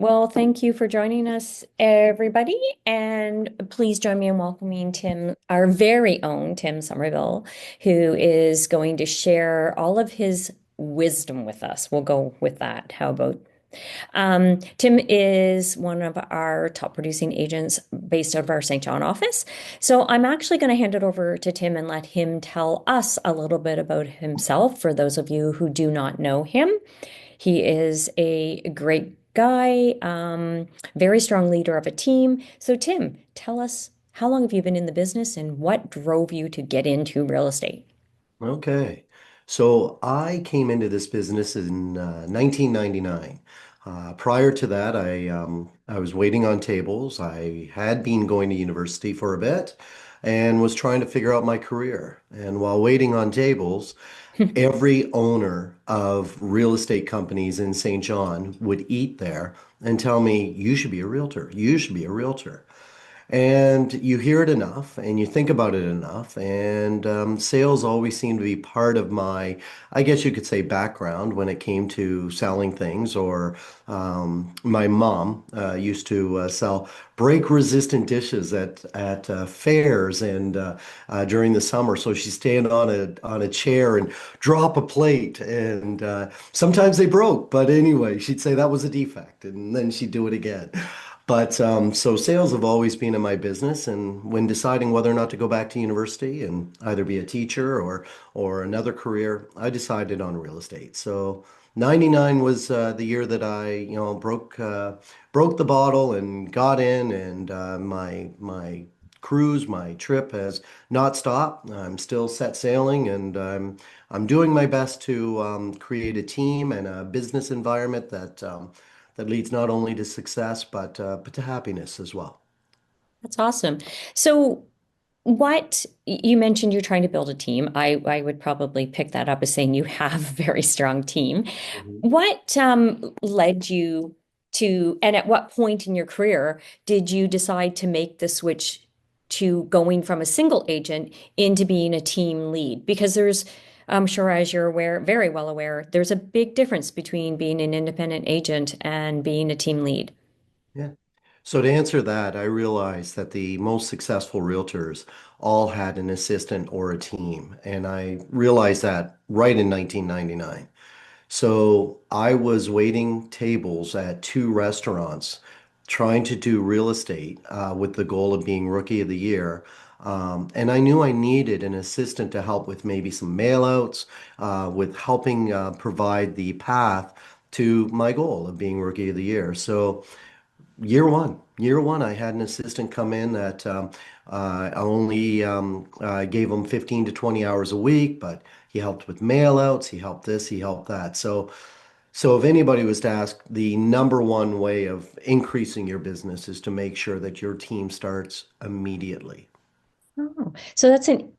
Well, thank you for joining us, everybody. And please join me in welcoming Tim, our very own Tim Somerville, who is going to share all of his wisdom with us. We'll go with that. How about Tim is one of our top producing agents based out of our St. John office. So I'm actually going to hand it over to Tim and let him tell us a little bit about himself for those of you who do not know him. He is a great guy, very strong leader of a team. So, Tim, tell us, how long have you been in the business and what drove you to get into real estate? Okay. So I came into this business in 1999. Prior to that, I was waiting on tables. I had been going to university for a bit and was trying to figure out my career. And while waiting on tables, every owner of real estate companies in St. John would eat there and tell me, "You should be a realtor. You should be a realtor." And you hear it enough and you think about it enough. And sales always seemed to be part of my, I guess you could say, background when it came to selling things. Or my mom used to sell break-resistant dishes at fairs and during the summer. So she'd stand on a chair and drop a plate. And sometimes they broke. But anyway, she'd say that was a defect. And then she'd do it again. But so sales have always been in my business, and when deciding whether or not to go back to university and either be a teacher or another career, I decided on real estate. So 99 was the year that I, broke the bottle and got in, and my cruise, my trip has not stopped. I'm still set sailing, and I'm doing my best to create a team and a business environment that leads not only to success but to happiness as well. That's awesome. So, what you mentioned you're trying to build a team. I would probably pick that up as saying you have a very strong team. Mhm. What led you to, and at what point in your career did you decide to make the switch to going from a single agent into being a team lead? Because there's, I'm sure as you're aware, very well aware, there's a big difference between being an independent agent and being a team lead. Yeah. So to answer that, I realized that the most successful realtors all had an assistant or a team, and I realized that right in 1999. So I was waiting tables at two restaurants, trying to do real estate with the goal of being Rookie of the Year. And I knew I needed an assistant to help with maybe some mailouts, with helping provide the path to my goal of being Rookie of the Year. So year one, I had an assistant come in that I only gave him 15 to 20 hours a week, but he helped with mailouts, he helped this, he helped that. So if anybody was to ask, the number one way of increasing your business is to make sure that your team starts immediately. Oh, so that's an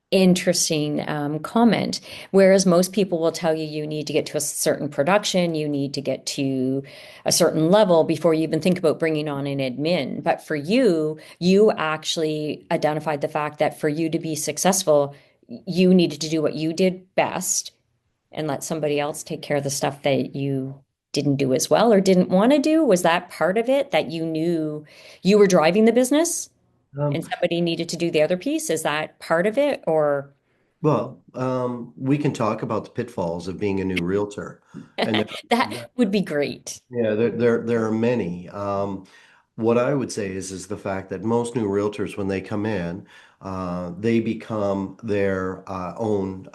interesting comment. Whereas most people will tell you you need to get to a certain production, you need to get to a certain level before you even think about bringing on an admin. But for you, you actually identified the fact that for you to be successful, you needed to do what you did best and let somebody else take care of the stuff that you didn't do as well or didn't want to do. Was that part of it that you knew you were driving the business? Um, And somebody needed to do the other piece. Is that part of it, or we can talk about the pitfalls of being a new realtor, and that would be great. yeah, there are many. What I would say is the fact that most new realtors, when they come in, they become their own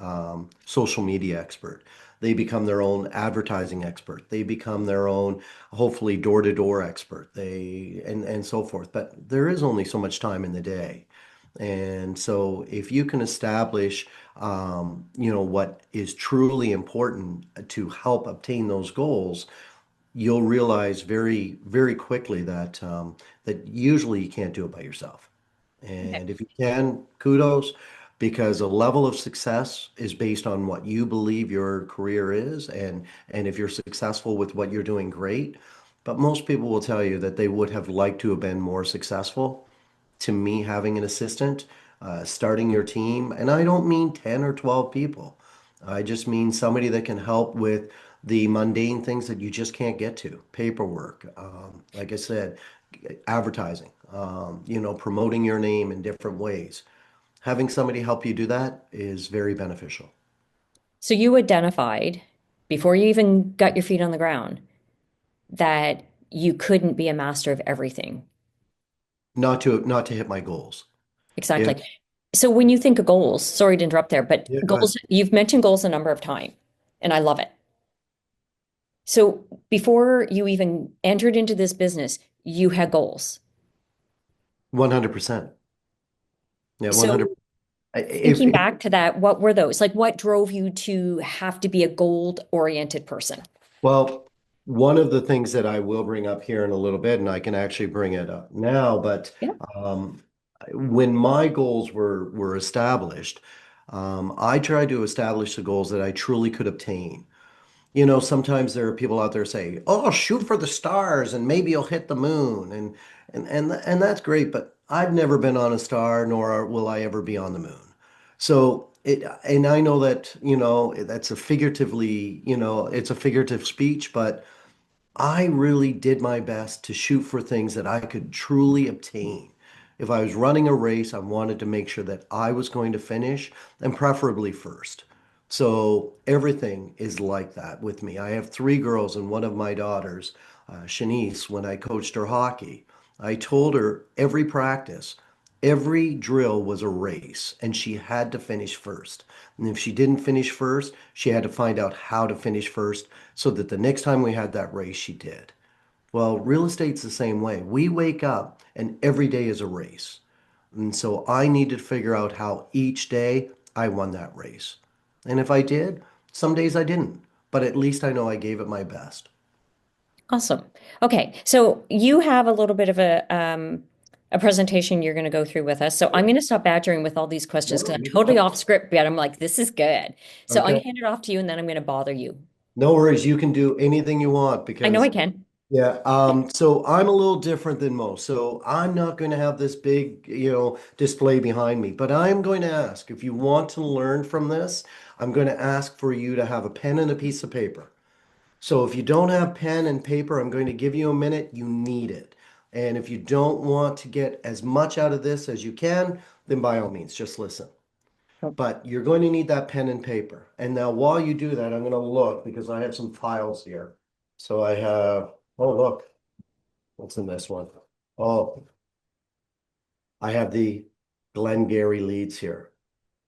social media expert. They become their own advertising expert. They become their own, hopefully, door-to-door expert. And so forth. But there is only so much time in the day. And so if you can establish, what is truly important to help obtain those goals, you'll realize very, very quickly that usually you can't do it by yourself. Okay. And if you can, kudos, because a level of success is based on what you believe your career is, and if you're successful with what you're doing, great. But most people will tell you that they would have liked to have been more successful. To me, having an assistant, starting your team, and I don't mean 10 or 12 people. I just mean somebody that can help with the mundane things that you just can't get to, paperwork, like I said, advertising, promoting your name in different ways. Having somebody help you do that is very beneficial. So you identified before you even got your feet on the ground that you couldn't be a master of everything. Not to hit my goals. If Exactly. So when you think of goals, sorry to interrupt there, but Yeah, go ahead. goals, you've mentioned goals a number of times, and I love it. So before you even entered into this business, you had goals. 100%. Yeah, So 100. If thinking back to that, what were those? Like what drove you to have to be a goal-oriented person? Well, one of the things that I will bring up here in a little bit, and I can actually bring it up now, but Yeah. um, when my goals were established, I tried to establish the goals that I truly could obtain. Sometimes there are people out there say, "Oh, shoot for the stars and maybe you'll hit the moon." And that's great, but I've never been on a star nor will I ever be on the moon. So and I know that, that's it's a figurative speech, but I really did my best to shoot for things that I could truly obtain. If I was running a race, I wanted to make sure that I was going to finish and preferably first. So everything is like that with me. I have three girls, and one of my daughters, Shanice, when I coached her hockey, I told her every practice, every drill was a race, and she had to finish first. And if she didn't finish first, she had to find out how to finish first so that the next time we had that race, she did. Well, real estate's the same way. We wake up and every day is a race. And so I needed to figure out how each day I won that race. And if I did, some days I didn't, but at least I know I gave it my best. Awesome. Okay, so you have a little bit of a presentation you're going to go through with us. So I'm going to stop badgering with all these questions because No, I'm you go totally ahead. off script, but I'm like, this is good. So I'm going Okay. to hand it off to you, and then I'm going to bother you. No worries. You can do anything you want I know I because can. yeah, so I'm a little different than most. So I'm not going to have this big, display behind me, but I'm going to ask if you want to learn from this, I'm going to ask for you to have a pen and a piece of paper. So if you don't have pen and paper, I'm going to give you a minute. You need it. And if you don't want to get as much out of this as you can, then by all means, just listen. But you're going to need that pen and paper. And now while you do that, I'm going to look because I have some files here. So I have, oh, look. What's in this one? Oh, I have the Glengarry leads here.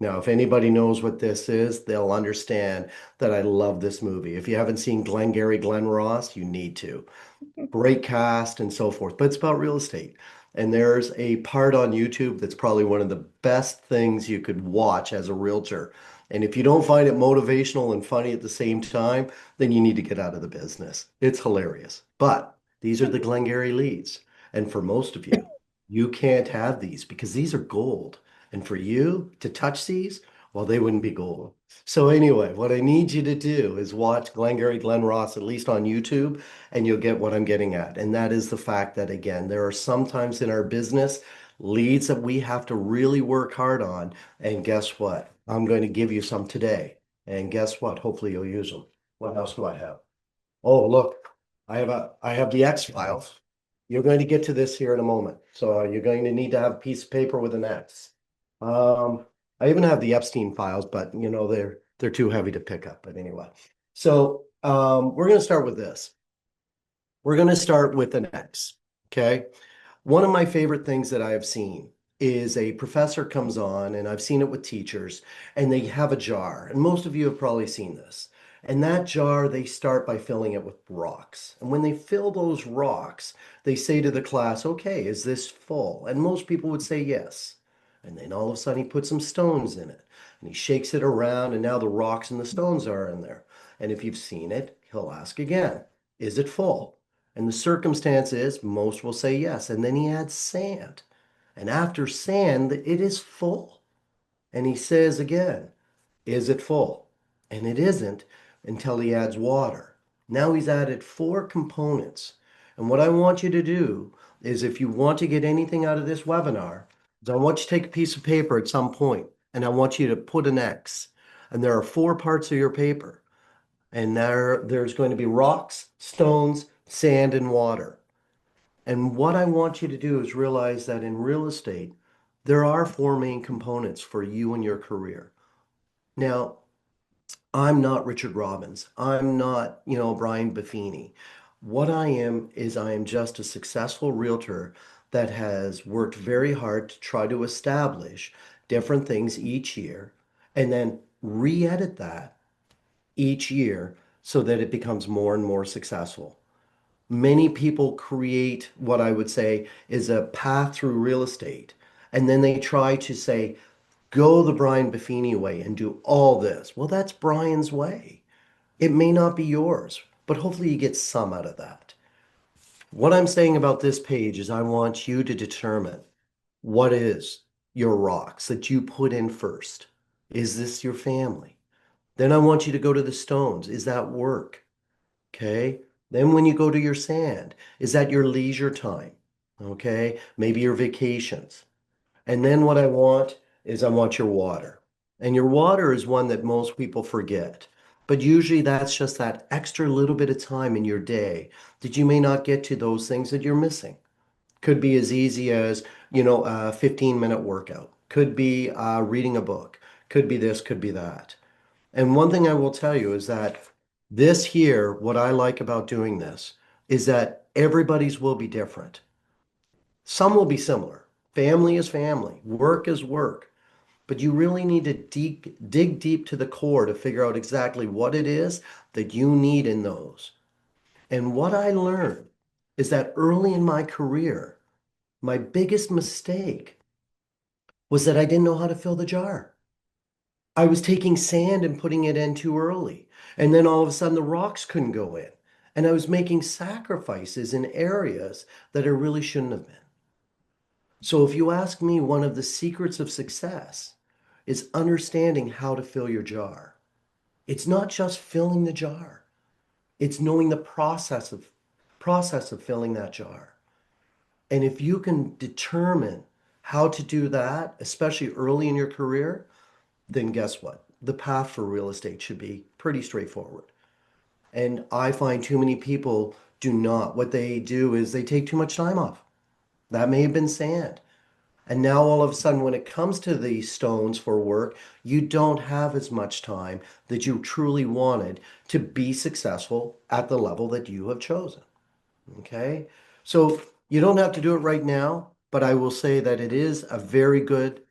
Now, if anybody knows what this is, they'll understand that I love this movie. If you haven't seen Glengarry Glen Ross, you need to. Great cast and so forth, but it's about real estate. And there's a part on YouTube that's probably one of the best things you could watch as a realtor. And if you don't find it motivational and funny at the same time, then you need to get out of the business. It's hilarious. But these are the Glengarry leads. And for most of you, you can't have these because these are gold. And for you to touch these, well, they wouldn't be gold. So anyway, what I need you to do is watch Glengarry Glen Ross, at least on YouTube, and you'll get what I'm getting at. And that is the fact that, again, there are sometimes in our business leads that we have to really work hard on. And guess what? I'm going to give you some today. And guess what? Hopefully you'll use them. What else do I have? Oh, look, I have the X files. You're going to get to this here in a moment. So you're going to need to have a piece of paper with an X. I even have the Epstein files, but they're too heavy to pick up. But anyway, so we're going to start with this. We're going to start with an X. Okay. One of my favorite things that I have seen is a professor comes on, and I've seen it with teachers, and they have a jar. And most of you have probably seen this. And that jar, they start by filling it with rocks. And when they fill those rocks, they say to the class, okay, is this full? And most people would say yes. And then all of a sudden, he puts some stones in it and he shakes it around, and now the rocks and the stones are in there. And if you've seen it, he'll ask again, is it full? And the circumstance is most will say yes. And then he adds sand. And after sand, it is full. And he says again, is it full? And it isn't until he adds water. Now he's added four components. And what I want you to do is if you want to get anything out of this webinar, is I want you to take a piece of paper at some point and I want you to put an X. And there are four parts of your paper. And there's going to be rocks, stones, sand, and water. And what I want you to do is realize that in real estate, there are four main components for you and your career. Now, I'm not Richard Robbins. I'm not, Brian Buffini. What I am is I am just a successful realtor that has worked very hard to try to establish different things each year and then re-edit that each year so that it becomes more and more successful. Many people create what I would say is a path through real estate, and then they try to say, go the Brian Buffini way and do all this. Well, that's Brian's way. It may not be yours, but hopefully you get some out of that. What I'm saying about this page is I want you to determine what is your rocks that you put in first. Is this your family? Then I want you to go to the stones. Is that work? Okay. Then when you go to your sand, is that your leisure time? Okay. Maybe your vacations. And then what I want is I want your water. And your water is one that most people forget. But usually that's just that extra little bit of time in your day that you may not get to those things that you're missing. Could be as easy as, a 15-minute workout. Could be reading a book. Could be this, could be that. And one thing I will tell you is that this here, what I like about doing this is that everybody's will be different. Some will be similar. Family is family, work is work. But you really need to dig deep to the core to figure out exactly what it is that you need in those. And what I learned is that early in my career, my biggest mistake was that I didn't know how to fill the jar. I was taking sand and putting it in too early. And then all of a sudden the rocks couldn't go in. And I was making sacrifices in areas that I really shouldn't have been. So if you ask me, one of the secrets of success is understanding how to fill your jar. It's not just filling the jar. It's knowing the process of filling that jar. And if you can determine how to do that, especially early in your career, then guess what? The path for real estate should be pretty straightforward. And I find too many people do not. What they do is they take too much time off. That may have been sand. And now all of a sudden, when it comes to the stones for work, you don't have as much time that you truly wanted to be successful at the level that you have chosen. Okay. So you don't have to do it right now, but I will say that it is a very good,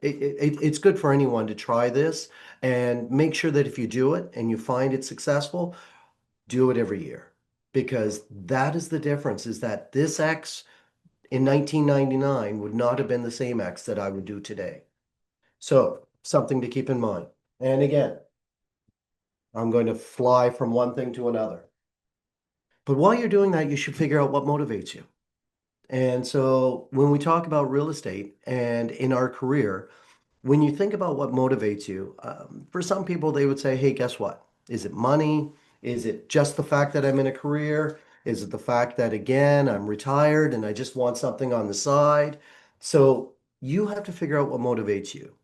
it's good for anyone to try this and make sure that if you do it and you find it successful, do it every year. Because that is the difference, is that this X in 1999 would not have been the same X that I would do today. So something to keep in mind. And again, I'm going to fly from one thing to another. But while you're doing that, you should figure out what motivates you. And so when we talk about real estate and in our career, when you think about what motivates you, for some people, they would say, hey, guess what? Is it money? Is it just the fact that I'm in a career? Is it the fact that, again, I'm retired and I just want something on the side? So you have to figure out what motivates you.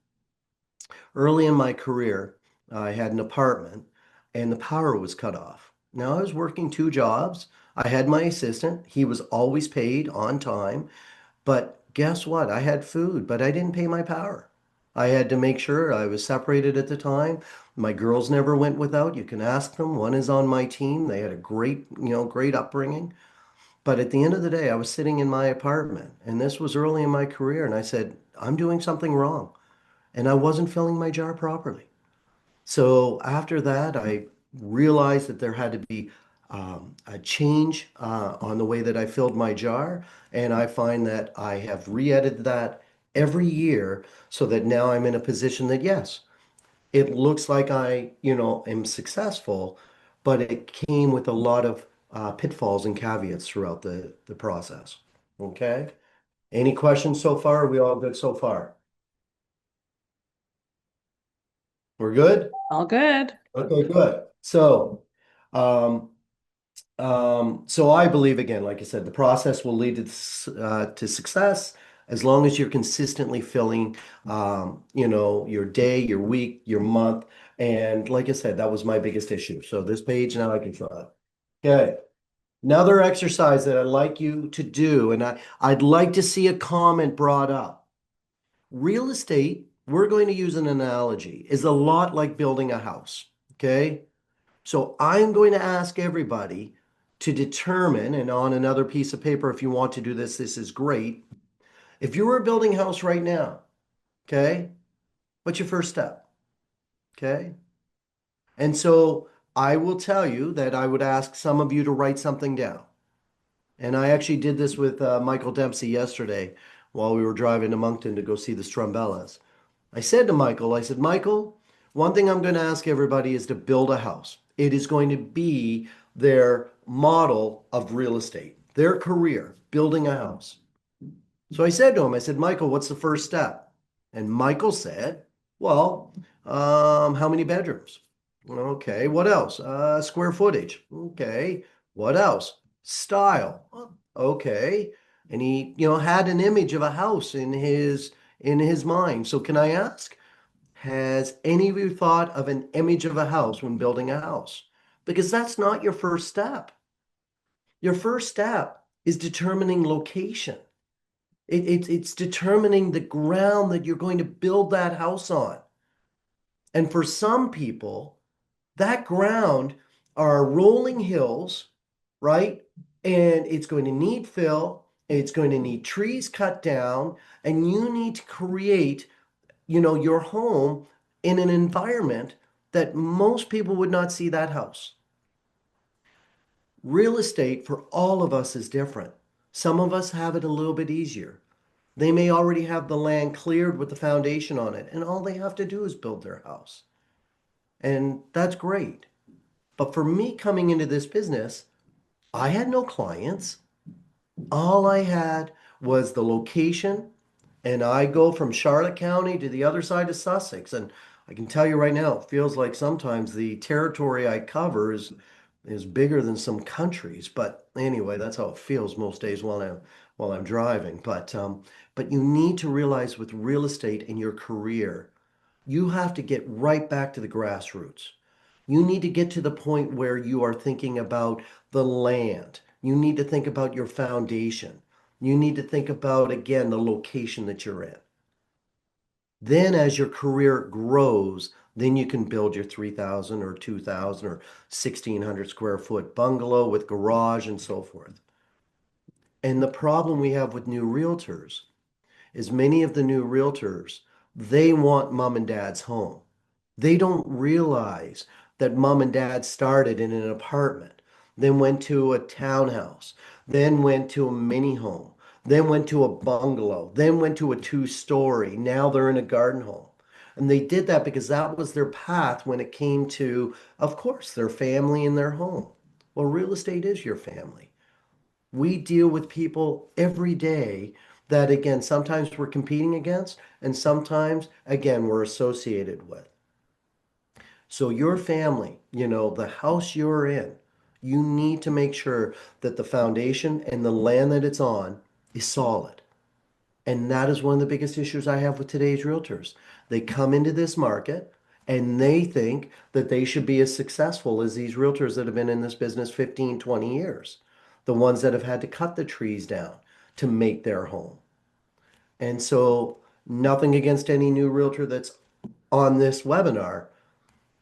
Early in my career, I had an apartment and the power was cut off. Now I was working two jobs. I had my assistant. He was always paid on time. But guess what? I had food, but I didn't pay my power. I had to make sure I was separated at the time. My girls never went without. You can ask them. One is on my team. They had a great upbringing. But at the end of the day, I was sitting in my apartment, and this was early in my career, and I said, I'm doing something wrong. And I wasn't filling my jar properly. So after that, I realized that there had to be a change on the way that I filled my jar. And I find that I have re-edited that every year so that now I'm in a position that, yes, it looks like I, am successful, but it came with a lot of pitfalls and caveats throughout the process. Okay. Any questions so far? Are we all good so far? We're good? All good. Okay, good. Um, so I believe again, like I said, the process will lead to success as long as you're consistently filling, your day, your week, your month And like I said, that was my biggest issue. So this page now I can try it. Okay. Another exercise that I'd like you to do, and I'd like to see a comment brought up. Real estate, we're going to use an analogy, is a lot like building a house. Okay. So I'm going to ask everybody to determine, and on another piece of paper, if you want to do this, this is great. If you were building a house right now, okay, what's your first step? Okay. And so I will tell you that I would ask some of you to write something down. And I actually did this with Michael Dempsey yesterday while we were driving to Moncton to go see the Strumbellas. I said to Michael, I said, Michael, one thing I'm going to ask everybody is to build a house. It is going to be their model of real estate, their career, building a house. So I said to him, I said, Michael, what's the first step? And Michael said, well, how many bedrooms? Okay, what else? Square footage. Okay, what else? Style. Okay. And he, had an image of a house in his mind. So can I ask, has any of you thought of an image of a house when building a house? Because that's not your first step. Your first step is determining location. It's determining the ground that you're going to build that house on. And for some people, that ground are rolling hills, right? And it's going to need fill, it's going to need trees cut down, and you need to create, your home in an environment that most people would not see that house. Real estate for all of us is different. Some of us have it a little bit easier. They may already have the land cleared with the foundation on it, and all they have to do is build their house. And that's great. But for me coming into this business, I had no clients. All I had was the location, and I go from Charlotte County to the other side of Sussex. And I can tell you right now, it feels like sometimes the territory I cover is bigger than some countries. But anyway, that's how it feels most days while I'm driving. But you need to realize with real estate in your career, you have to get right back to the grassroots. You need to get to the point where you are thinking about the land. You need to think about your foundation. You need to think about, again, the location that you're in. Then, as your career grows, then you can build your 3,000 or 2,000 or 1,600 square foot bungalow with garage and so forth. And the problem we have with new realtors is many of the new realtors, they want mom and dad's home. They don't realize that mom and dad started in an apartment, then went to a townhouse, then went to a mini home, then went to a bungalow, then went to a two-story. Now they're in a garden home. And they did that because that was their path when it came to, of course, their family and their home. Well, real estate is your family. We deal with people every day that, again, sometimes we're competing against, and sometimes, again, we're associated with. So your family, the house you're in, you need to make sure that the foundation and the land that it's on is solid. And that is one of the biggest issues I have with today's realtors. They come into this market and they think that they should be as successful as these realtors that have been in this business 15, 20 years. The ones that have had to cut the trees down to make their home. And so nothing against any new realtor that's on this webinar,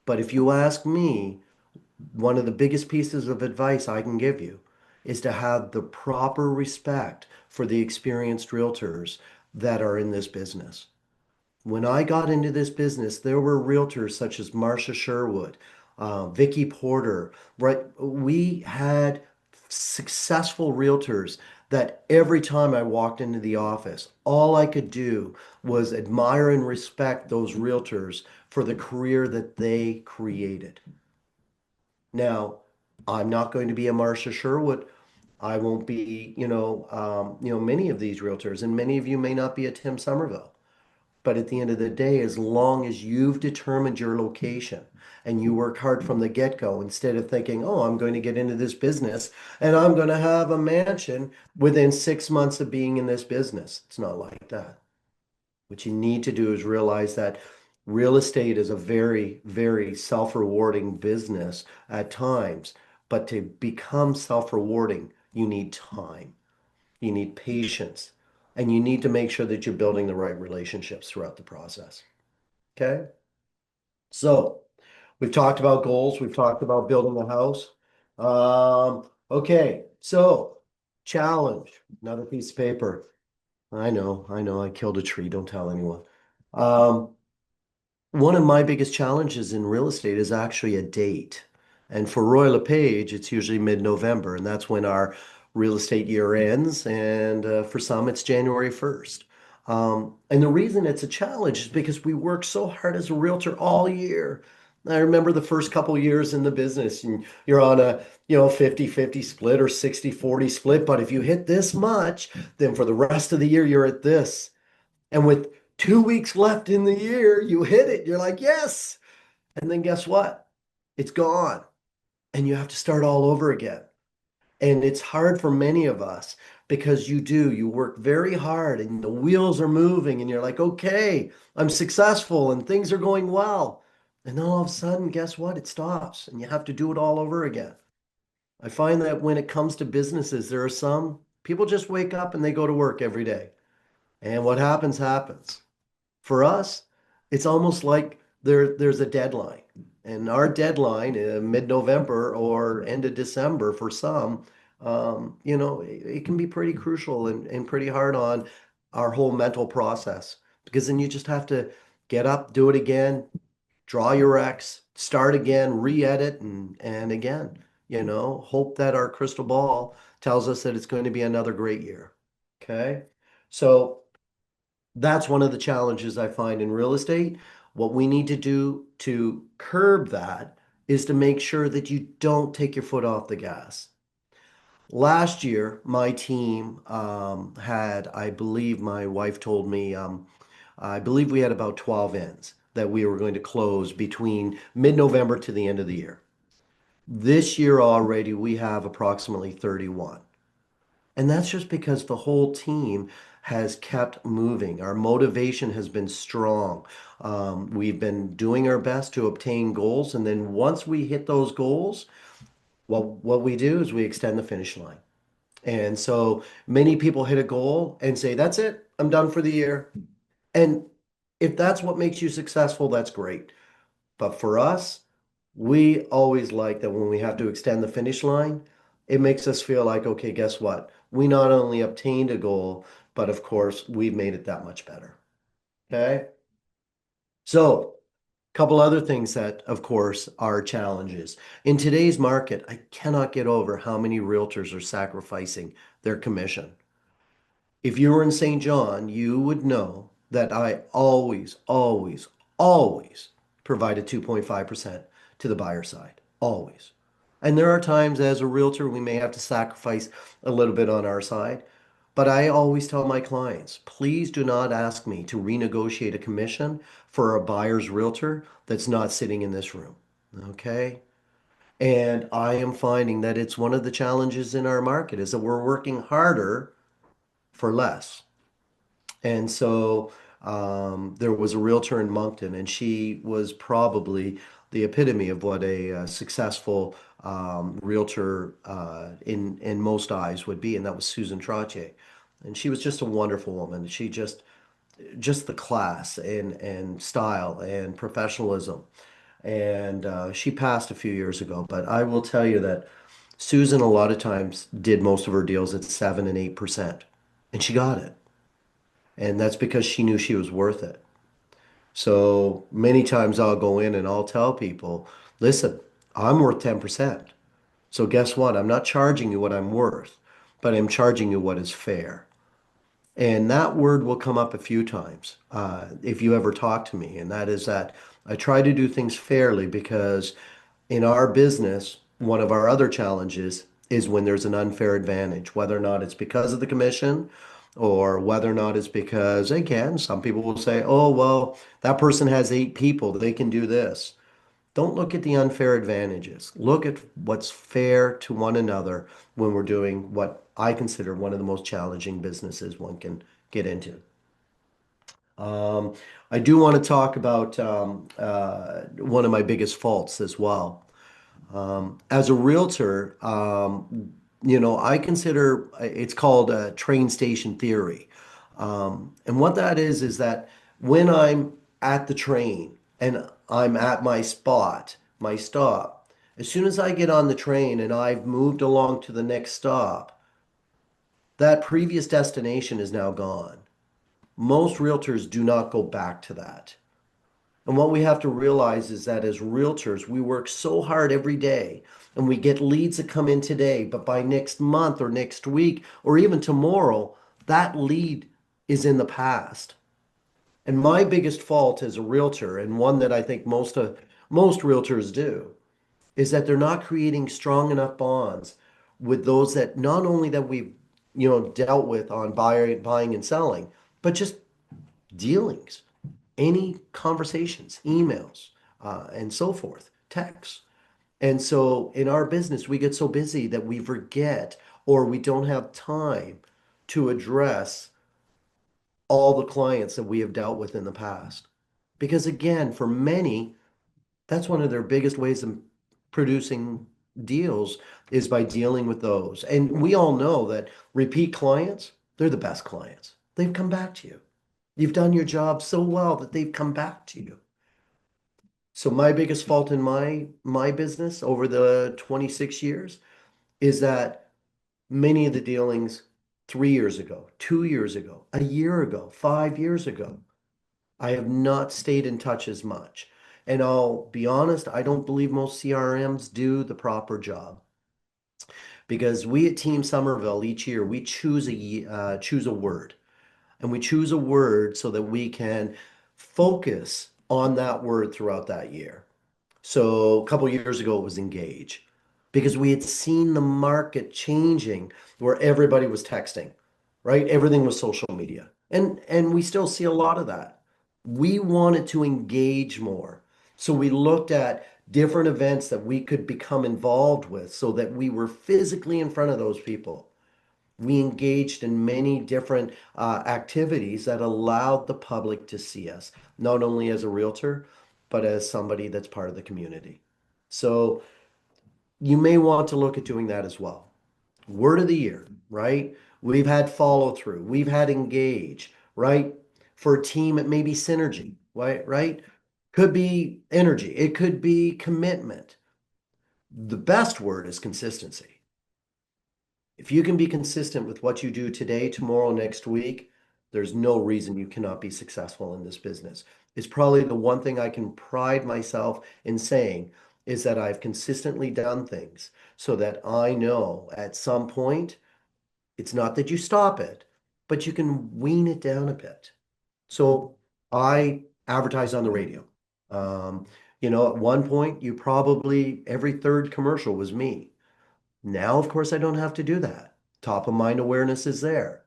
but if you ask me, one of the biggest pieces of advice I can give you is to have the proper respect for the experienced realtors that are in this business. When I got into this business, there were realtors such as Marcia Sherwood, Vicky Porter, right? We had successful realtors that every time I walked into the office, all I could do was admire and respect those realtors for the career that they created. Now, I'm not going to be a Marcia Sherwood. I won't be, many of these realtors, and many of you may not be a Tim Somerville. But at the end of the day, as long as you've determined your location and you work hard from the get-go, instead of thinking, oh, I'm going to get into this business and I'm going to have a mansion within 6 months of being in this business. It's not like that. What you need to do is realize that Real estate is a very, very self-rewarding business at times, but to become self-rewarding, you need time, you need patience, and you need to make sure that you're building the right relationships throughout the process. Okay? So, we've talked about goals, we've talked about building a house. Okay, so challenge, another piece of paper. I know, I killed a tree, don't tell anyone. Um, One of my biggest challenges in real estate is actually a date. And for Royal LePage, it's usually mid-November, and that's when our real estate year ends. And for some, it's January 1st. And the reason it's a challenge is because we work so hard as a realtor all year. I remember the first couple years in the business, and you're on a, 50-50 split or 60-40 split. But if you hit this much, then for the rest of the year, you're at this. And with 2 weeks left in the year, you hit it. You're like, yes. And then guess what? It's gone. And you have to start all over again. And it's hard for many of us because you work very hard and the wheels are moving and you're like, okay, I'm successful and things are going well. And then all of a sudden, guess what? It stops and you have to do it all over again. I find that when it comes to businesses, there are some people just wake up and they go to work every day. And what happens, happens. For us, it's almost like there's a deadline. And our deadline, mid-November or end of December for some, it can be pretty crucial and pretty hard on our whole mental process because then you just have to get up, do it again, draw your X, start again, re-edit, and again, hope that our crystal ball tells us that it's going to be another great year. Okay. So that's one of the challenges I find in real estate. What we need to do to curb that is to make sure that you don't take your foot off the gas. Last year, my team had, I believe my wife told me, I believe we had about 12 ends that we were going to close between mid-November to the end of the year. This year already, we have approximately 31. And that's just because the whole team has kept moving. Our motivation has been strong. We've been doing our best to obtain goals. And then once we hit those goals, what we do is we extend the finish line. And so many people hit a goal and say, that's it, I'm done for the year. And if that's what makes you successful, that's great. But for us, we always like that when we have to extend the finish line, it makes us feel like, okay, guess what? We not only obtained a goal, but of course, we've made it that much better. Okay. So, a couple other things that, of course, are challenges. In today's market, I cannot get over how many realtors are sacrificing their commission. If you were in St. John, you would know that I always, always, always provide a 2.5% to the buyer side. Always. And there are times as a realtor, we may have to sacrifice a little bit on our side. But I always tell my clients, please do not ask me to renegotiate a commission for a buyer's realtor that's not sitting in this room. Okay? And I am finding that it's one of the challenges in our market is that we're working harder for less. And so there was a realtor in Moncton, and she was probably the epitome of what a successful realtor in most eyes would be, and that was Susan Trottier. And she was just a wonderful woman. She just the class and style and professionalism. And she passed a few years ago, but I will tell you that Susan a lot of times did most of her deals at 7 and 8%, and she got it. And that's because she knew she was worth it. So many times I'll go in and I'll tell people, listen, I'm worth 10%. So guess what? I'm not charging you what I'm worth, but I'm charging you what is fair. And that word will come up a few times if you ever talk to me. And that is that I try to do things fairly because in our business, one of our other challenges is when there's an unfair advantage, whether or not it's because of the commission or whether or not it's because, again, some people will say, oh, well, that person has 8 people, they can do this. Don't look at the unfair advantages. Look at what's fair to one another when we're doing what I consider one of the most challenging businesses one can get into. Um, I do want to talk about one of my biggest faults as well. As a realtor, I consider it's called train station theory. And what that is that when I'm at the train and I'm at my spot, my stop, as soon as I get on the train and I've moved along to the next stop, that previous destination is now gone. Most realtors do not go back to that. And what we have to realize is that as realtors, we work so hard every day and we get leads that come in today, but by next month or next week or even tomorrow, that lead is in the past. And my biggest fault as a realtor, and one that I think most realtors do, is that they're not creating strong enough bonds with those that not only that we've dealt with on buying and selling, but just dealings, any conversations, emails, and so forth, texts. And so in our business, we get so busy that we forget or we don't have time to address all the clients that we have dealt with in the past. Because again, for many, that's one of their biggest ways of producing deals is by dealing with those. And we all know that repeat clients, they're the best clients. They've come back to you. You've done your job so well that they've come back to you. So my biggest fault in my business over the 26 years is that many of the dealings 3 years ago, 2 years ago, a year ago, 5 years ago, I have not stayed in touch as much. And I'll be honest, I don't believe most CRMs do the proper job because we at Team Somerville each year we choose a word. And we choose a word so that we can focus on that word throughout that year. So a couple of years ago, it was engage because we had seen the market changing where everybody was texting, right? Everything was social media. And we still see a lot of that. We wanted to engage more. So we looked at different events that we could become involved with so that we were physically in front of those people. We engaged in many different activities that allowed the public to see us, not only as a realtor, but as somebody that's part of the community. So you may want to look at doing that as well. Word of the year, right? We've had follow through, we've had engage, right? For a team, it may be synergy, right? Right? Could be energy, it could be commitment. The best word is consistency. If you can be consistent with what you do today, tomorrow, next week, there's no reason you cannot be successful in this business. It's probably the one thing I can pride myself in saying is that I've consistently done things so that I know at some point, it's not that you stop it, but you can wean it down a bit. So I advertise on the radio. Um, at one point, you probably every third commercial was me. Now, of course, I don't have to do that. Top of mind awareness is there.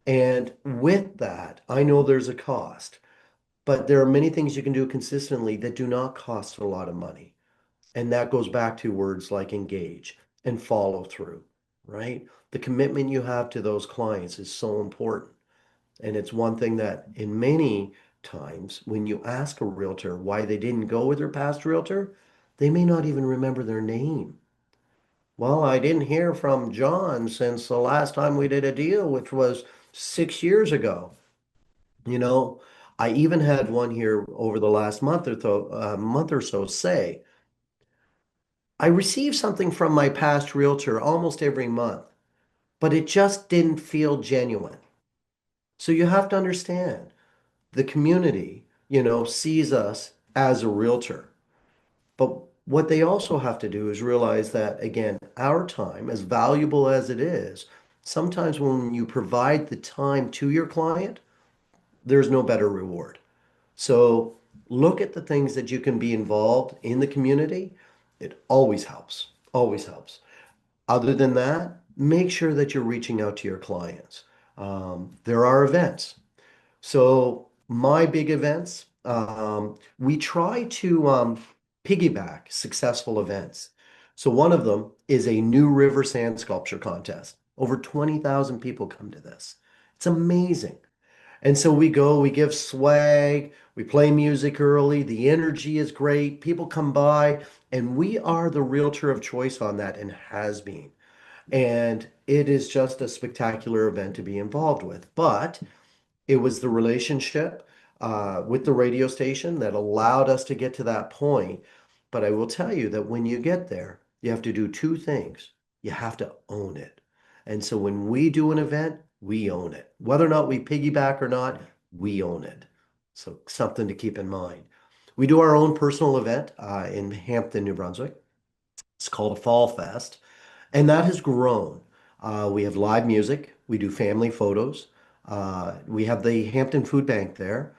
And with that, I know there's a cost, but there are many things you can do consistently that do not cost a lot of money. And that goes back to words like engage and follow through, right? The commitment you have to those clients is so important. And it's one thing that in many times when you ask a realtor why they didn't go with their past realtor, they may not even remember their name. Well, I didn't hear from John since the last time we did a deal, which was 6 years ago. You know, I even had one here over the last month or so say, I received something from my past realtor almost every month, but it just didn't feel genuine. So you have to understand the community, sees us as a realtor. But what they also have to do is realize that, again, our time, as valuable as it is, sometimes when you provide the time to your client, there's no better reward. So look at the things that you can be involved in the community. It always helps, always helps. Other than that, make sure that you're reaching out to your clients. There are events. So my big events, we try to piggyback successful events. So one of them is a new river sand sculpture contest. Over 20,000 people come to this. It's amazing. And so we go, we give swag, we play music early, the energy is great, people come by, and we are the realtor of choice on that and has been. And it is just a spectacular event to be involved with. But it was the relationship with the radio station that allowed us to get to that point. But I will tell you that when you get there, you have to do two things. You have to own it. And so when we do an event, we own it. Whether or not we piggyback or not, we own it. So something to keep in mind. We do our own personal event in Hampton, New Brunswick. It's called a Fall Fest. And that has grown. We have live music. We do family photos. We have the Hampton Food Bank there.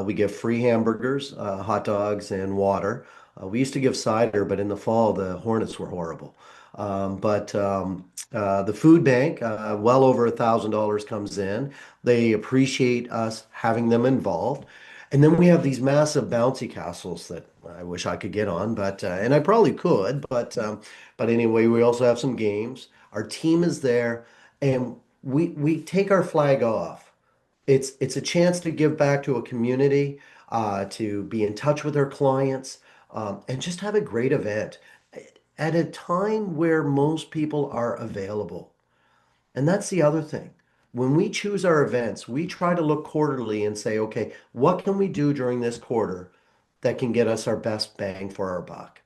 We give free hamburgers, hot dogs, and water. We used to give cider, but in the fall, the hornets were horrible. But the food bank, well over $1,000 comes in. They appreciate us having them involved. And then we have these massive bouncy castles that I wish I could get on, but and I probably could, but anyway, we also have some games. Our team is there, and we take our flag off. It's a chance to give back to a community, to be in touch with our clients, and just have a great event at a time where most people are available. And that's the other thing. When we choose our events, we try to look quarterly and say, okay, what can we do during this quarter that can get us our best bang for our buck?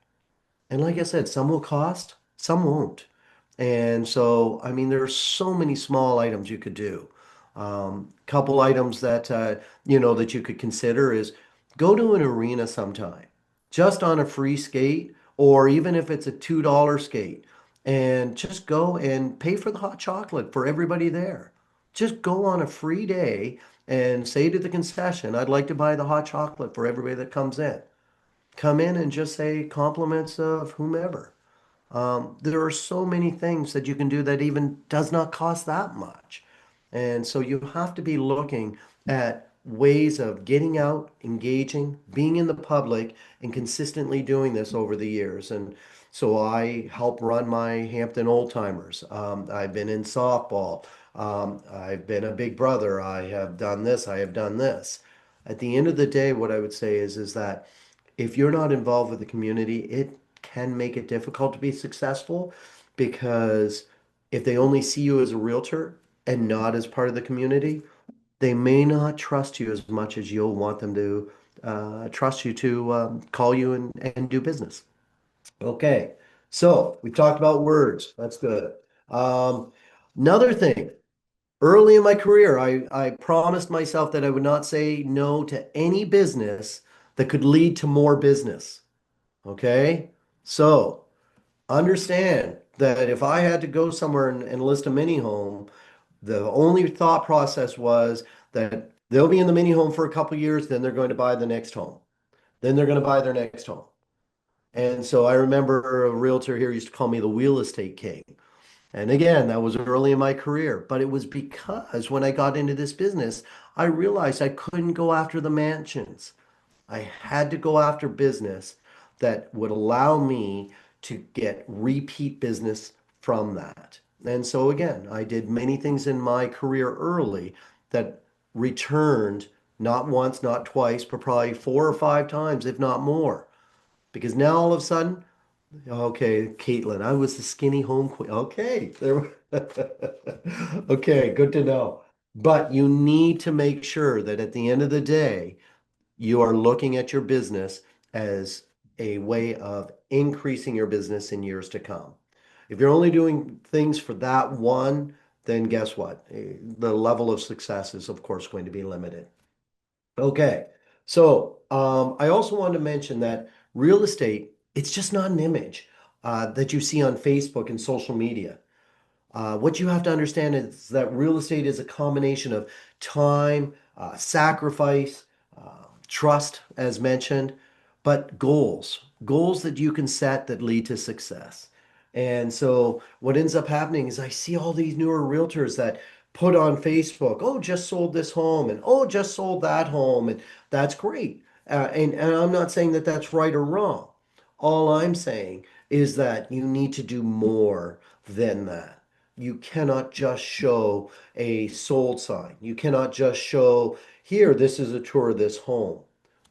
And like I said, some will cost, some won't. And so, I mean, there are so many small items you could do. Couple items that that you could consider is go to an arena sometime, just on a free skate, or even if it's a $2 skate, and just go and pay for the hot chocolate for everybody there. Just go on a free day and say to the concession, I'd like to buy the hot chocolate for everybody that comes in. Come in and just say compliments of whomever. There are so many things that you can do that even does not cost that much. And so you have to be looking at ways of getting out, engaging, being in the public, and consistently doing this over the years. And so I help run my Hampton Old Timers. I've been in softball. I've been a big brother. I have done this. I have done this. At the end of the day, what I would say is that if you're not involved with the community, it can make it difficult to be successful because if they only see you as a realtor and not as part of the community, they may not trust you as much as you'll want them to trust you to call you and do business. Okay, so we've talked about words. That's good. Um, Another thing, early in my career, I promised myself that I would not say no to any business that could lead to more business. Okay, so understand that if I had to go somewhere and list a mini home, the only thought process was that they'll be in the mini home for a couple of years, then they're going to buy the next home. Then they're going to buy their next home. And so I remember a realtor here used to call me the real estate king. And again, that was early in my career, but it was because when I got into this business, I realized I couldn't go after the mansions. I had to go after business that would allow me to get repeat business from that. And so again, I did many things in my career early that returned not once, not twice, but probably 4 or 5 times, if not more. Because now all of a sudden, okay, Caitlin, I was the skinny home queen. Okay, there. Okay, good to know. But you need to make sure that at the end of the day, you are looking at your business as a way of increasing your business in years to come. If you're only doing things for that one, then guess what? The level of success is, of course, going to be limited. Okay. So, I also want to mention that real estate, it's just not an image that you see on Facebook and social media. What you have to understand is that real estate is a combination of time, sacrifice, trust, as mentioned, but goals that you can set that lead to success. And so what ends up happening is I see all these newer realtors that put on Facebook, oh, just sold this home, and oh, just sold that home, and that's great. And I'm not saying that that's right or wrong. All I'm saying is that you need to do more than that. you cannot just show a sold sign. You cannot just show, here, this is a tour of this home.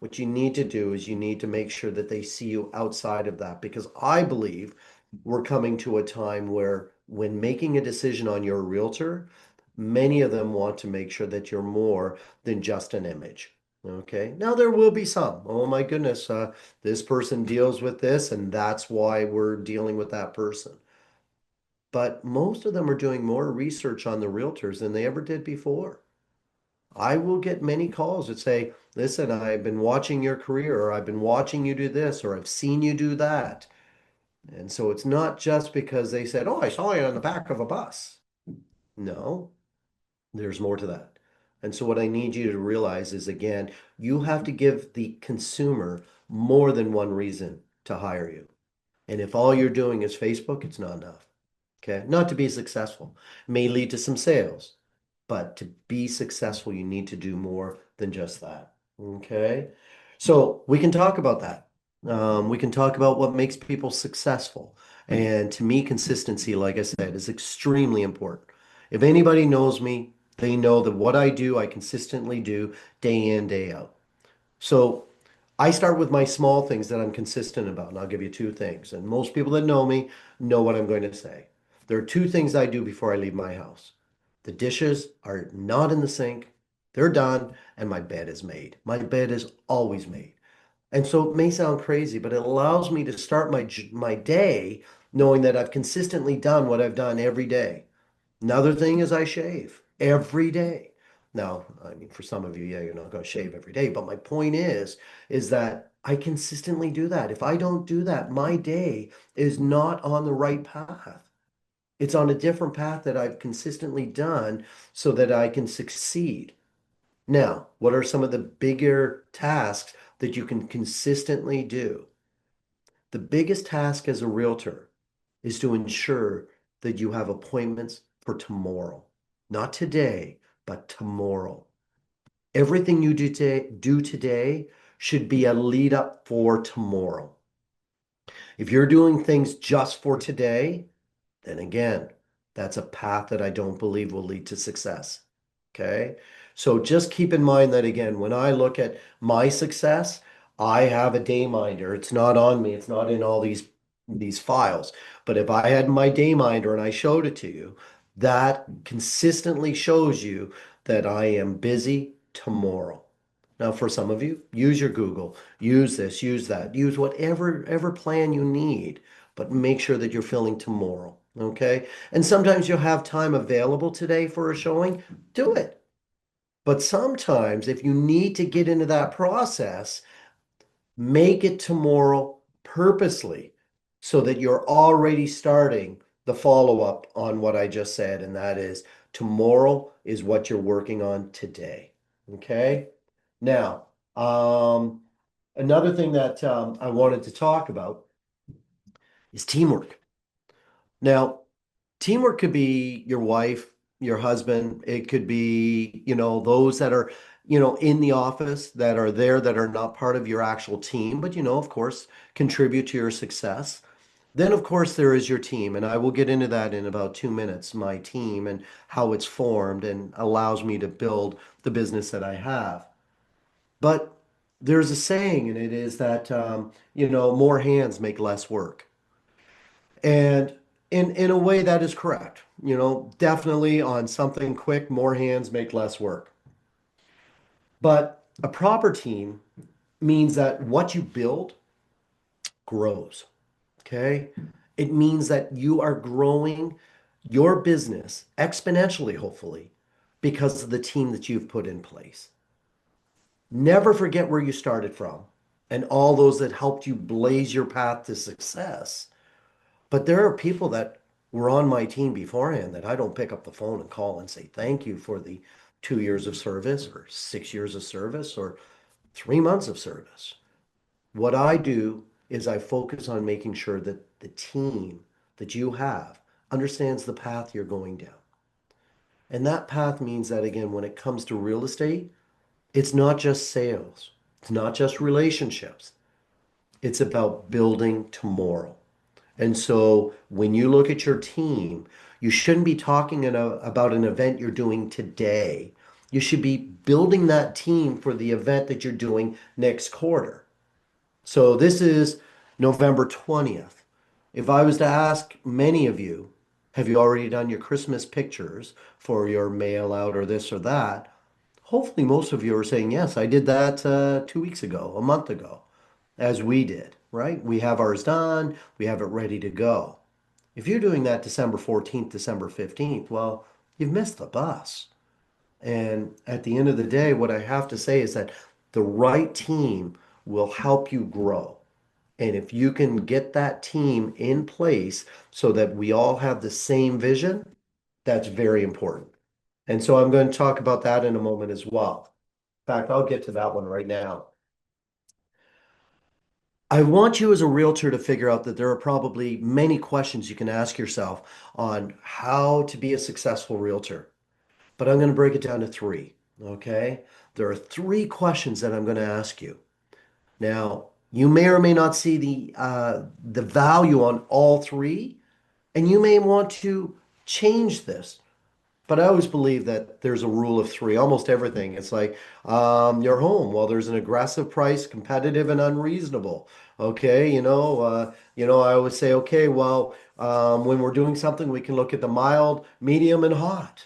What you need to do is you need to make sure that they see you outside of that, because I believe we're coming to a time where when making a decision on your realtor, many of them want to make sure that you're more than just an image. Okay. Now there will be some. Oh my goodness, this person deals with this, and that's why we're dealing with that person. But most of them are doing more research on the realtors than they ever did before. I will get many calls that say, listen, I've been watching your career, or I've been watching you do this, or I've seen you do that. And so it's not just because they said, oh, I saw you on the back of a bus. No, there's more to that. And so what I need you to realize is, again, you have to give the consumer more than one reason to hire you. And if all you're doing is Facebook, it's not enough. Okay. Not to be successful. May lead to some sales, but to be successful, you need to do more than just that. Okay. So we can talk about that. We can talk about what makes people successful. And to me, consistency, like I said, is extremely important. If anybody knows me, they know that what I do, I consistently do day in, day out. So I start with my small things that I'm consistent about, and I'll give you two things. And most people that know me know what I'm going to say. There are two things I do before I leave my house. The dishes are not in the sink, they're done, and my bed is made. My bed is always made. And so it may sound crazy, but it allows me to start my day knowing that I've consistently done what I've done every day. Another thing is I shave every day. Now, I mean, for some of you, yeah, you're not going to shave every day, but my point is that I consistently do that. If I don't do that, my day is not on the right path. It's on a different path that I've consistently done so that I can succeed. Now, what are some of the bigger tasks that you can consistently do? The biggest task as a realtor is to ensure that you have appointments for tomorrow. Not today, but tomorrow. Everything you do today should be a lead up for tomorrow. If you're doing things just for today, then again, that's a path that I don't believe will lead to success. Okay. So just keep in mind that again, when I look at my success, I have a day minder. It's not on me. It's not in all these files. But if I had my day minder and I showed it to you, that consistently shows you that I am busy tomorrow. Now, for some of you, use your Google, use this, use that, use whatever ever plan you need, but make sure that you're filling tomorrow. Okay. And sometimes you'll have time available today for a showing, do it. But sometimes if you need to get into that process, make it tomorrow purposely so that you're already starting the follow-up on what I just said. And that is tomorrow is what you're working on today. Okay. Now, another thing that I wanted to talk about is teamwork. Now, teamwork could be your wife, your husband. It could be, those that are, in the office that are there that are not part of your actual team, but, of course, contribute to your success. Then, of course, there is your team, and I will get into that in about 2 minutes, my team and how it's formed and allows me to build the business that I have. But there's a saying, and it is that, more hands make less work. And in a way, that is correct. Definitely on something quick, more hands make less work. But a proper team means that what you build grows. Okay. It means that you are growing your business exponentially, hopefully, because of the team that you've put in place. Never forget where you started from and all those that helped you blaze your path to success. But there are people that were on my team beforehand that I don't pick up the phone and call and say thank you for the 2 years of service or 6 years of service or 3 months of service. What I do is I focus on making sure that the team that you have understands the path you're going down. And that path means that, again, when it comes to real estate, it's not just sales, it's not just relationships, it's about building tomorrow. And so when you look at your team, you shouldn't be talking about an event you're doing today. You should be building that team for the event that you're doing next quarter. So this is November 20th. If I was to ask many of you, have you already done your Christmas pictures for your mail out or this or that? Hopefully, most of you are saying, yes, I did that 2 weeks ago, a month ago, as we did, right? We have ours done, we have it ready to go. If you're doing that December 14th, December 15th, well, you've missed the bus. And at the end of the day, what I have to say is that the right team will help you grow. And if you can get that team in place so that we all have the same vision, that's very important. And so I'm going to talk about that in a moment as well. In fact, I'll get to that one right now. I want you as a realtor to figure out that there are probably many questions you can ask yourself on how to be a successful realtor. But I'm going to break it down to three. Okay. There are three questions that I'm going to ask you. Now, you may or may not see the value on all three, and you may want to change this. But I always believe that there's a rule of three, almost everything. It's like your home. Well, there's an aggressive price, competitive and unreasonable. Okay, I always say, okay, well, when we're doing something, we can look at the mild, medium, and hot.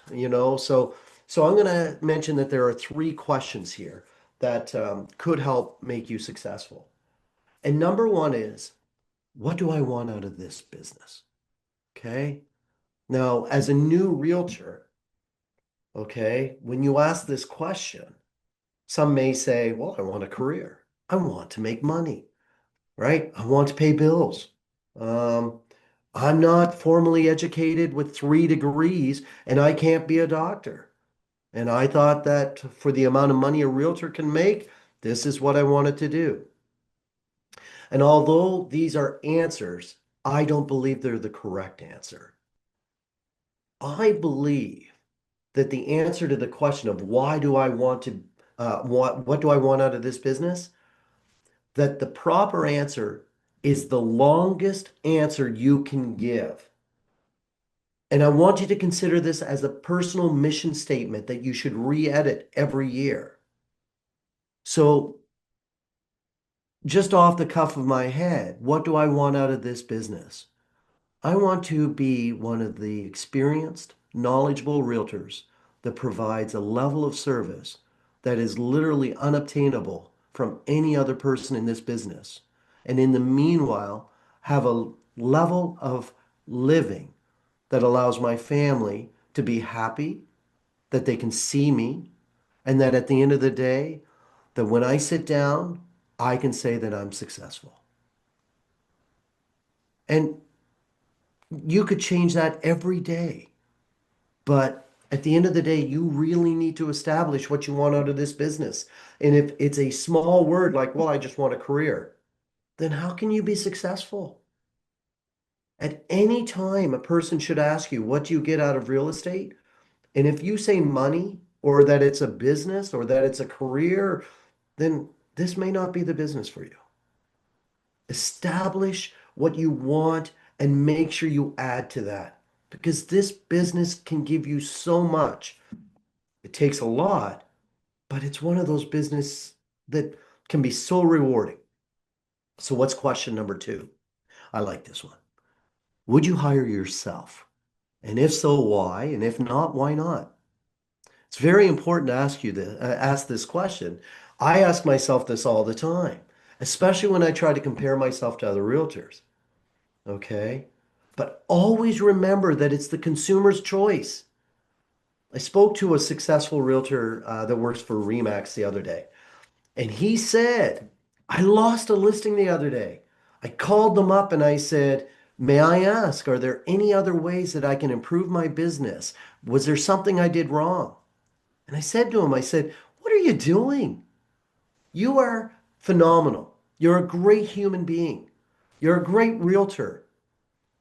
So I'm going to mention that there are three questions here that could help make you successful. And number one is, what do I want out of this business? Okay. Now, as a new realtor, okay, when you ask this question, some may say, well, I want a career. I want to make money, right? I want to pay bills. Um, I'm not formally educated with 3 degrees and I can't be a doctor. And I thought that for the amount of money a realtor can make, this is what I wanted to do. And although these are answers, I don't believe they're the correct answer. I believe that the answer to the question of why do I want to what do I want out of this business, that the proper answer is the longest answer you can give. And I want you to consider this as a personal mission statement that you should re-edit every year. So just off the cuff of my head, what do I want out of this business? I want to be one of the experienced, knowledgeable realtors that provides a level of service that is literally unobtainable from any other person in this business. And in the meanwhile, have a level of living that allows my family to be happy, that they can see me, and that at the end of the day, that when I sit down, I can say that I'm successful. And you could change that every day. But at the end of the day, you really need to establish what you want out of this business. And if it's a small word like, well, I just want a career, then how can you be successful? At any time, a person should ask you, what do you get out of real estate? And if you say money or that it's a business or that it's a career, then this may not be the business for you. Establish what you want and make sure you add to that because this business can give you so much. It takes a lot, but it's one of those business that can be so rewarding. So what's question number two? I like this one. Would you hire yourself? And if so, why? And if not, why not? It's very important to ask this question. I ask myself this all the time, especially when I try to compare myself to other realtors. Okay? But always remember that it's the consumer's choice. I spoke to a successful realtor that works for Remax the other day. And he said, I lost a listing the other day. I called them up and I said, may I ask, are there any other ways that I can improve my business? Was there something I did wrong? And I said to him, I said, what are you doing? You are phenomenal. You're a great human being. You're a great realtor.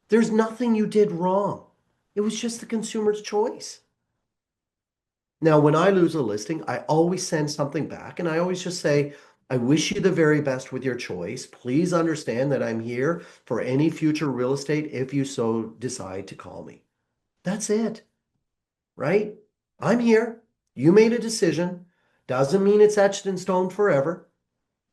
There's nothing you did wrong. It was just the consumer's choice. Now, when I lose a listing, I always send something back and I always just say, I wish you the very best with your choice. Please understand that I'm here for any future real estate if you so decide to call me. That's it, right? I'm here. You made a decision. Doesn't mean it's etched in stone forever.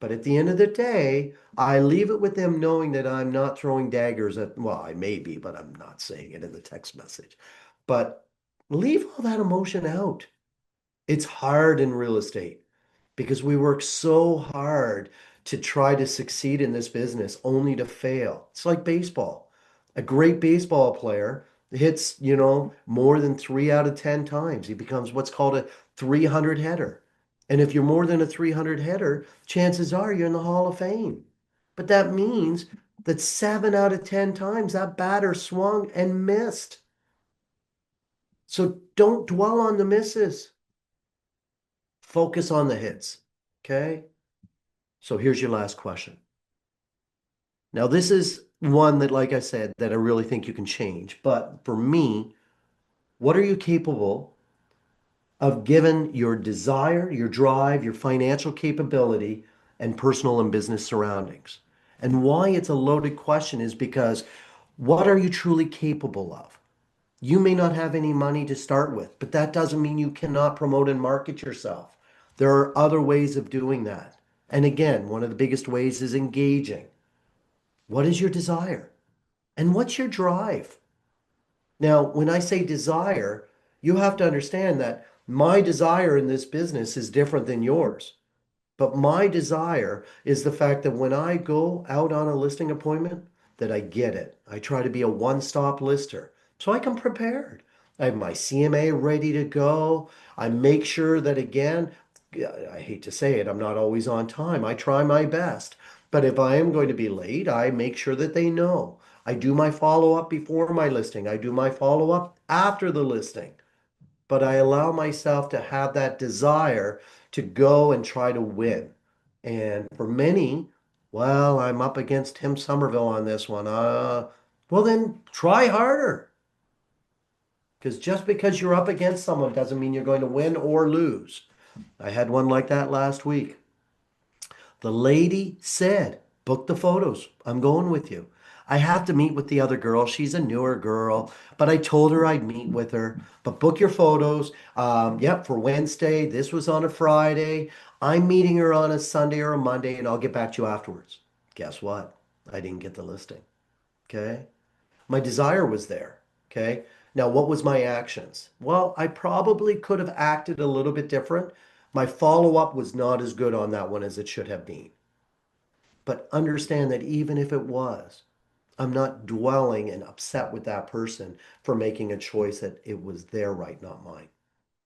But at the end of the day, I leave it with them knowing that I'm not throwing daggers at, well, I may be, but I'm not saying it in the text message. But leave all that emotion out. It's hard in real estate because we work so hard to try to succeed in this business only to fail. It's like baseball. A great baseball player hits, more than 3 out of 10 times. He becomes what's called a 300 header. And if you're more than a 300 header, chances are you're in the Hall of Fame. But that means that 7 out of 10 times that batter swung and missed. So don't dwell on the misses. Focus on the hits. Okay? So here's your last question. Now, this is one that, like I said, that I really think you can change. But for me, what are you capable of given your desire, your drive, your financial capability, and personal and business surroundings? And why it's a loaded question is because what are you truly capable of? You may not have any money to start with, but that doesn't mean you cannot promote and market yourself. There are other ways of doing that. And again, one of the biggest ways is engaging. What is your desire? And what's your drive? Now, when I say desire, you have to understand that my desire in this business is different than yours. But my desire is the fact that when I go out on a listing appointment, that I get it. I try to be a one-stop lister so I come prepared. I have my CMA ready to go. I make sure that again, I hate to say it, I'm not always on time. I try my best. But if I am going to be late, I make sure that they know. I do my follow-up before my listing. I do my follow-up after the listing, but I allow myself to have that desire to go and try to win. And for many, well, I'm up against Tim Somerville on this one. Well, then try harder. Because just because you're up against someone doesn't mean you're going to win or lose. I had one like that last week. The lady said, book the photos. I'm going with you. I have to meet with the other girl. She's a newer girl, but I told her I'd meet with her. But book your photos. Yep, for Wednesday. This was on a Friday. I'm meeting her on a Sunday or a Monday, and I'll get back to you afterwards. Guess what? I didn't get the listing. Okay. My desire was there. Okay. Now, what was my actions? Well, I probably could have acted a little bit different. My follow-up was not as good on that one as it should have been. But understand that even if it was, I'm not dwelling and upset with that person for making a choice that it was their right, not mine.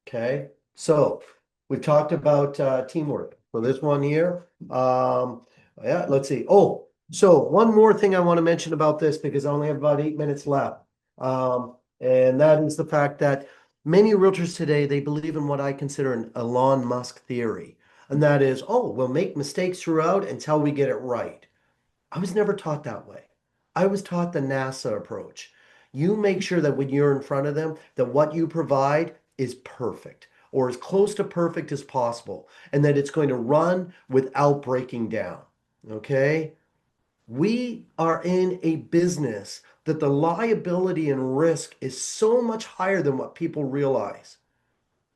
Okay, so we've talked about teamwork. So this one here, yeah, let's see. Oh, so one more thing I want to mention about this because I only have about 8 minutes left. And that is the fact that many realtors today, they believe in what I consider an Elon Musk theory. And that is, oh, we'll make mistakes throughout until we get it right. I was never taught that way. I was taught the NASA approach. You make sure that when you're in front of them, that what you provide is perfect or as close to perfect as possible, and that it's going to run without breaking down. Okay? We are in a business that the liability and risk is so much higher than what people realize.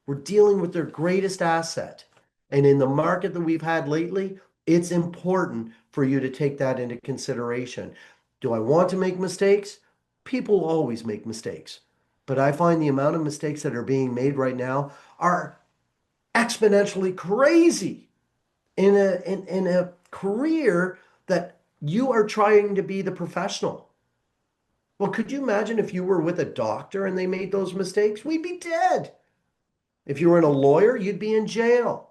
We're dealing with their greatest asset. And in the market that we've had lately, it's important for you to take that into consideration. Do I want to make mistakes? People always make mistakes. But I find the amount of mistakes that are being made right now are exponentially crazy in a career that you are trying to be the professional. Well, could you imagine if you were with a doctor and they made those mistakes? We'd be dead. If you were in a lawyer, you'd be in jail.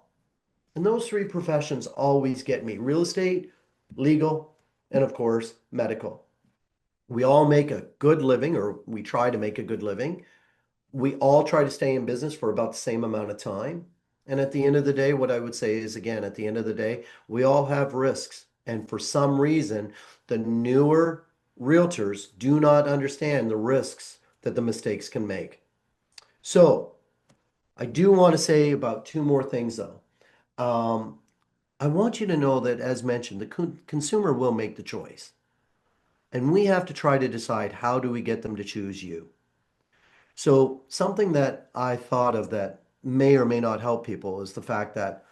And those three professions always get me: real estate, legal, and of course, medical. We all make a good living, or we try to make a good living. We all try to stay in business for about the same amount of time. And at the end of the day, what I would say is again, at the end of the day, we all have risks. And for some reason, the newer realtors do not understand the risks that the mistakes can make. So I do want to say about two more things though. Um, I want you to know that, as mentioned, the consumer will make the choice. And we have to try to decide how do we get them to choose you. So something that I thought of that may or may not help people is the fact that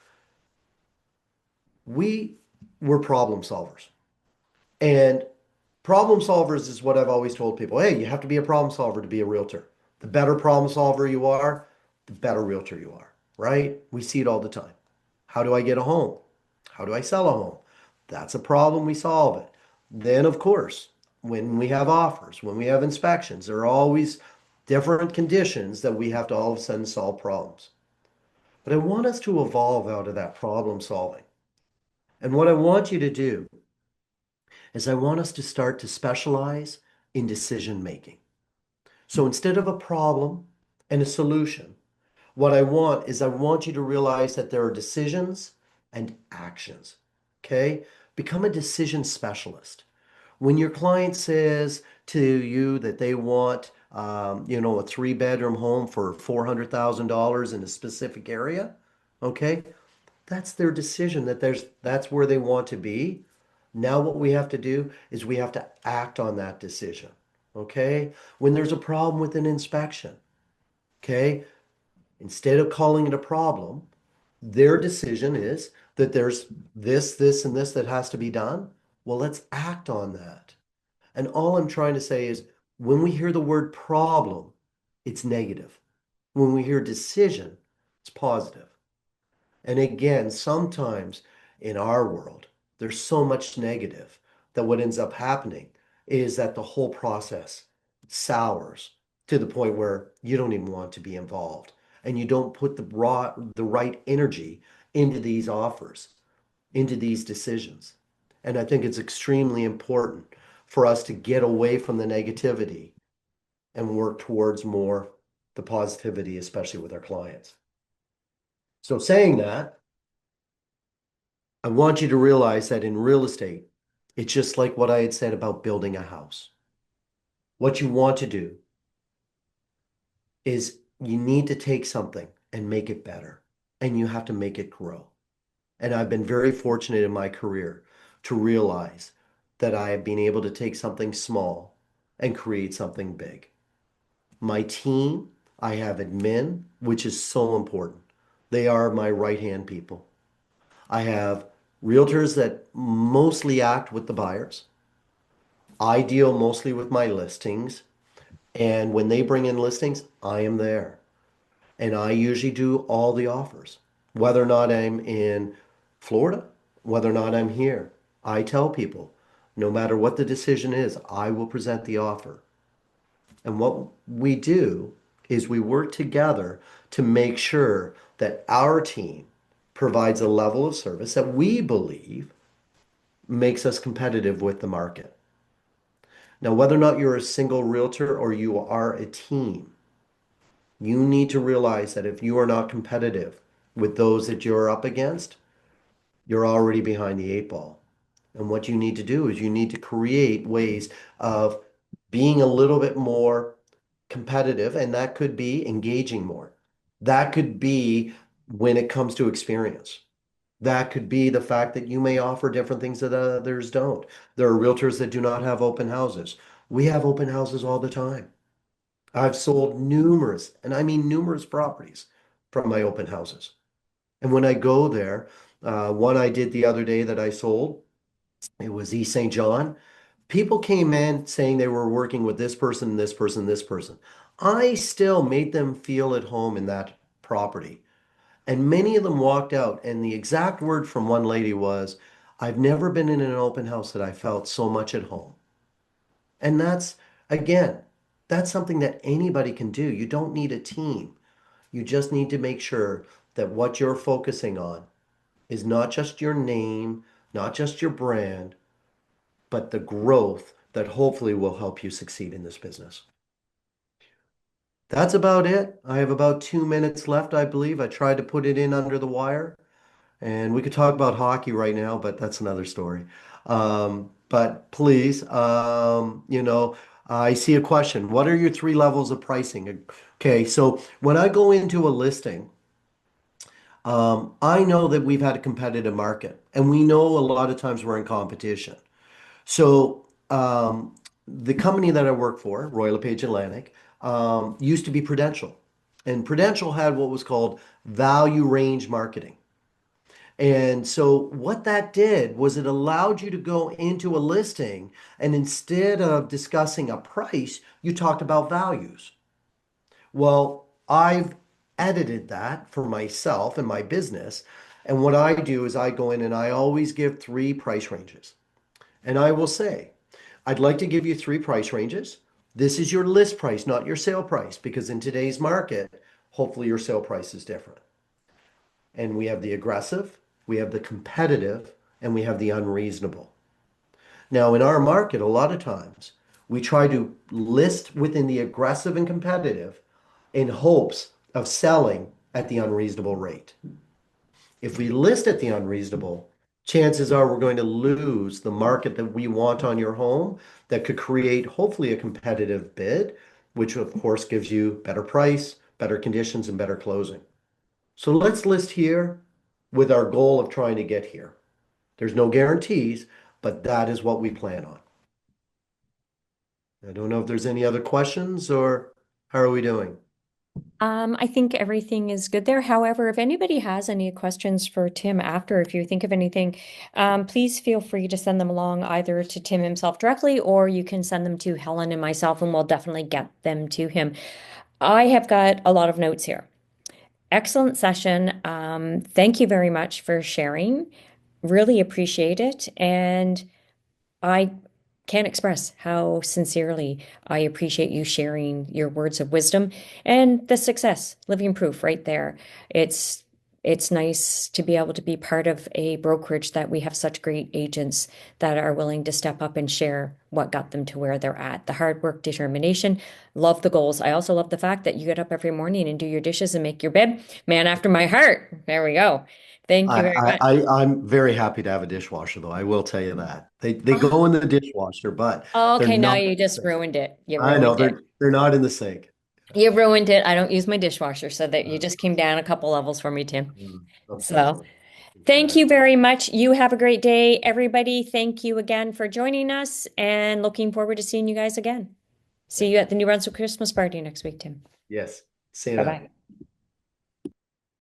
we were problem solvers. And problem solvers is what I've always told people. Hey, you have to be a problem solver to be a realtor. The better problem solver you are, the better realtor you are, right? We see it all the time. How do I get a home? How do I sell a home? That's a problem, we solve it. Then, of course, when we have offers, when we have inspections, there are always different conditions that we have to all of a sudden solve problems. But I want us to evolve out of that problem solving. And what I want you to do is I want us to start to specialize in decision making. So instead of a problem and a solution, what I want you to realize that there are decisions and actions. Okay? Become a decision specialist. When your client says to you that they want, a three-bedroom home for $400,000 in a specific area, okay, that's their decision that's where they want to be. Now what we have to do is we have to act on that decision. Okay? When there's a problem with an inspection, okay, instead of calling it a problem, their decision is that there's this, and this that has to be done. Well, let's act on that. And all I'm trying to say is when we hear the word problem, it's negative. When we hear decision, it's positive. And again, sometimes in our world, there's so much negative that what ends up happening is that the whole process sours to the point where you don't even want to be involved and you don't put the right energy into these offers, into these decisions. And I think it's extremely important for us to get away from the negativity and work towards more the positivity, especially with our clients. So saying that, I want you to realize that in real estate, it's just like what I had said about building a house. What you want to do is you need to take something and make it better, and you have to make it grow. And I've been very fortunate in my career to realize that I have been able to take something small and create something big. My team, I have admin, which is so important. They are my right-hand people. I have realtors that mostly act with the buyers. I deal mostly with my listings. And when they bring in listings, I am there. And I usually do all the offers, whether or not I'm in Florida, whether or not I'm here. I tell people, no matter what the decision is, I will present the offer. And what we do is we work together to make sure that our team provides a level of service that we believe makes us competitive with the market. Now, whether or not you're a single realtor or you are a team, you need to realize that if you are not competitive with those that you're up against, you're already behind the eight ball. And what you need to do is you need to create ways of being a little bit more competitive, and that could be engaging more. That could be when it comes to experience. That could be the fact that you may offer different things that others don't. There are realtors that do not have open houses. We have open houses all the time. I've sold numerous, and I mean numerous properties from my open houses. And when I go there, one I did the other day that I sold, it was East St. John. People came in saying they were working with this person, this person, this person. I still made them feel at home in that property. And many of them walked out, and the exact word from one lady was, I've never been in an open house that I felt so much at home. And again, that's something that anybody can do. You don't need a team. You just need to make sure that what you're focusing on is not just your name, not just your brand, but the growth that hopefully will help you succeed in this business. That's about it. I have about 2 minutes left, I believe. I tried to put it in under the wire. And we could talk about hockey right now, but that's another story. But please, I see a question. What are your three levels of pricing? Okay, so when I go into a listing, I know that we've had a competitive market, and we know a lot of times we're in competition. So the company that I work for, Royal LePage Atlantic, used to be Prudential. And Prudential had what was called value range marketing. And so what that did was it allowed you to go into a listing and instead of discussing a price, you talked about values. Well, I've edited that for myself and my business. And what I do is I go in and I always give three price ranges. And I will say, I'd like to give you three price ranges. This is your list price, not your sale price, because in today's market, hopefully your sale price is different. And we have the aggressive, we have the competitive, and we have the unreasonable. Now, in our market, a lot of times we try to list within the aggressive and competitive in hopes of selling at the unreasonable rate. If we list at the unreasonable, chances are we're going to lose the market that we want on your home that could create hopefully a competitive bid, which of course gives you better price, better conditions, and better closing. So let's list here with our goal of trying to get here. There's no guarantees, but that is what we plan on. I don't know if there's any other questions or how are we doing? I think everything is good there. However, if anybody has any questions for Tim after, if you think of anything, please feel free to send them along either to Tim himself directly, or you can send them to Helen and myself, and we'll definitely get them to him. I have got a lot of notes here. Excellent session. Thank you very much for sharing. Really appreciate it. And I can't express how sincerely I appreciate you sharing your words of wisdom and the success, living proof right there. It's it's nice to be able to be part of a brokerage that we have such great agents that are willing to step up and share what got them to where they're at. The hard work, determination, love the goals. I also love the fact that you get up every morning and do your dishes and make your bed. Man after my heart. There we go. Thank you very much. I'm very happy to have a dishwasher, though. I will tell you that they go in the dishwasher, but Oh, they're okay, now not. you just ruined it. You I know ruined it. they're not in the sink. You ruined it. I don't use my dishwasher, so that you Uh, just came down a couple levels for me, Tim. So, Unfortunately, thank you exactly. very much. You have a great day, everybody. Thank you again for joining us and looking forward to seeing you guys again. See Thank you you. at the New Brunswick Christmas party next week, Tim. Yes. See you now. Bye-bye.